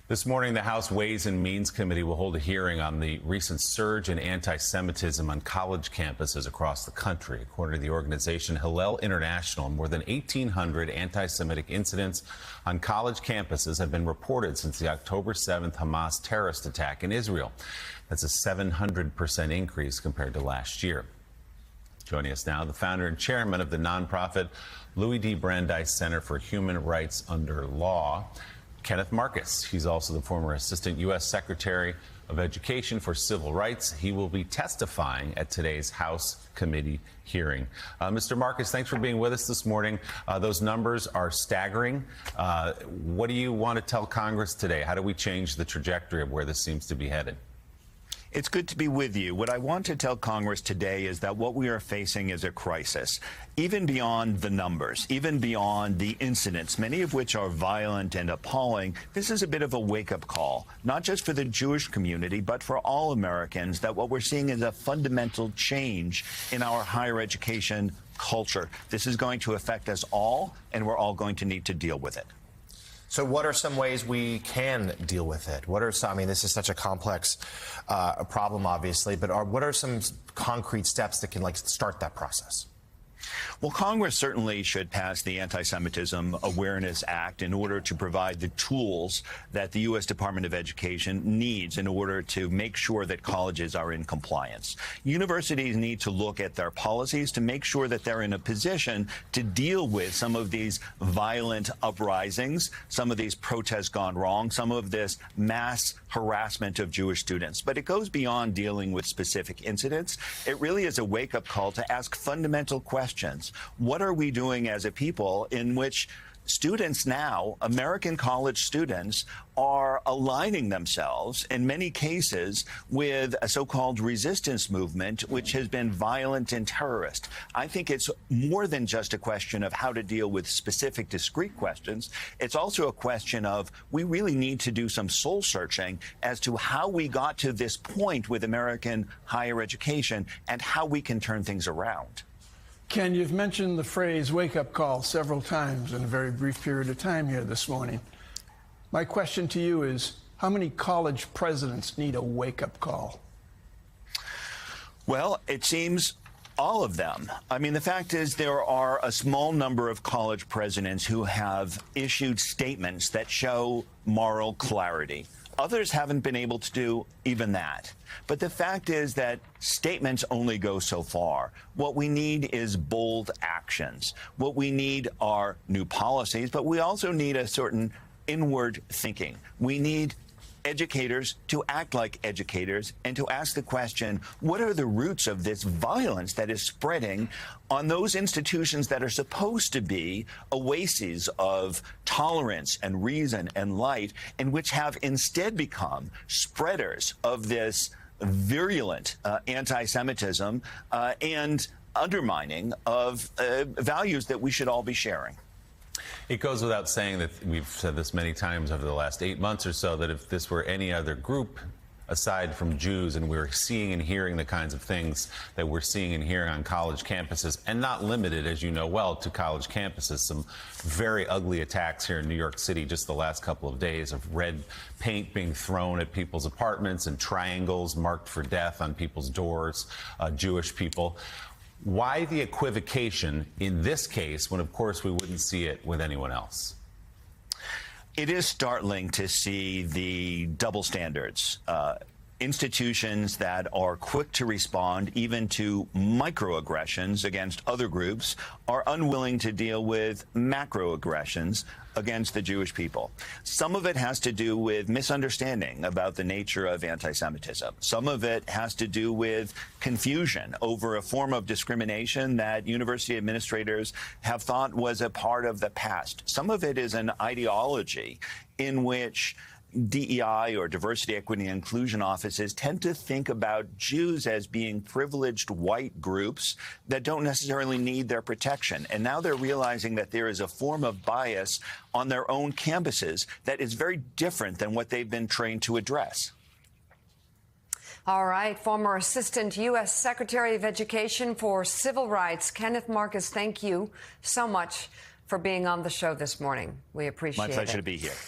This morning, the House Ways and Means Committee will hold a hearing on the recent surge in anti-Semitism on college campuses across the country. According to the organization Hillel International, more than 1,800 anti-Semitic incidents on college campuses have been reported since the October 7th Hamas terrorist attack in Israel. That's a 700% increase compared to last year. Joining us now, the founder and chairman of the nonprofit Louis D. Brandeis Center for Human Rights Under Law, Kenneth Marcus. He's also the former Assistant U.S. Secretary of Education for Civil Rights. He will be testifying at today's House committee hearing. Mr. Marcus, thanks for being with us this morning. Those numbers are staggering. What do you want to tell Congress today? How do we change the trajectory of where this seems to be headed? It's good to be with you. What I want to tell Congress today is that what we are facing is a crisis, even beyond the numbers, even beyond the incidents, many of which are violent and appalling. This is a bit of a wake-up call, not just for the Jewish community, but for all Americans, that what we're seeing is a fundamental change in our higher education culture. This is going to affect us all, and we're all going to need to deal with it. So what are some ways we can deal with it? What are some, I mean, this is such a complex problem, obviously, but what are some concrete steps that can, start that process? Well, Congress certainly should pass the Anti-Semitism Awareness Act in order to provide the tools that the U.S. Department of Education needs in order to make sure that colleges are in compliance. Universities need to look at their policies to make sure that they're in a position to deal with some of these violent uprisings, some of these protests gone wrong, some of this mass harassment of Jewish students. But it goes beyond dealing with specific incidents. It really is a wake-up call to ask fundamental questions. What are we doing as a people in which students now, American college students, are aligning themselves in many cases with a so-called resistance movement, which has been violent and terrorist? I think it's more than just a question of how to deal with specific discrete questions. It's also a question of we really need to do some soul searching as to how we got to this point with American higher education and how we can turn things around. Ken, you've mentioned the phrase wake-up call several times in a very brief period of time here this morning. My question to you is, how many college presidents need a wake-up call? Well, it seems all of them. I mean, the fact is there are a small number of college presidents who have issued statements that show moral clarity. Others haven't been able to do even that. But the fact is that statements only go so far. What we need is bold actions. What we need are new policies, but we also need a certain inward thinking. We need educators to act like educators and to ask the question, what are the roots of this violence that is spreading on those institutions that are supposed to be oases of tolerance and reason and light, and which have instead become spreaders of this virulent anti-Semitism and undermining of values that we should all be sharing? It goes without saying that we've said this many times over the last 8 months or so, that if this were any other group aside from Jews and we're seeing and hearing the kinds of things that we're seeing and hearing on college campuses, and not limited, as you know well, to college campuses, some very ugly attacks here in New York City just the last couple of days of red paint being thrown at people's apartments and triangles marked for death on people's doors, Jewish people. Why the equivocation in this case when, of course, we wouldn't see it with anyone else? It is startling to see the double standards. Institutions that are quick to respond even to microaggressions against other groups are unwilling to deal with macroaggressions against the Jewish people. Some of it has to do with misunderstanding about the nature of anti-Semitism. Some of it has to do with confusion over a form of discrimination that university administrators have thought was a part of the past. Some of it is an ideology in which DEI, or diversity, equity, and inclusion offices, tend to think about Jews as being privileged white groups that don't necessarily need their protection. And now they're realizing that there is a form of bias on their own campuses that is very different than what they've been trained to address. All right. Former Assistant U.S. Secretary of Education for Civil Rights, Kenneth Marcus, thank you so much for being on the show this morning. We appreciate it. My pleasure to be here.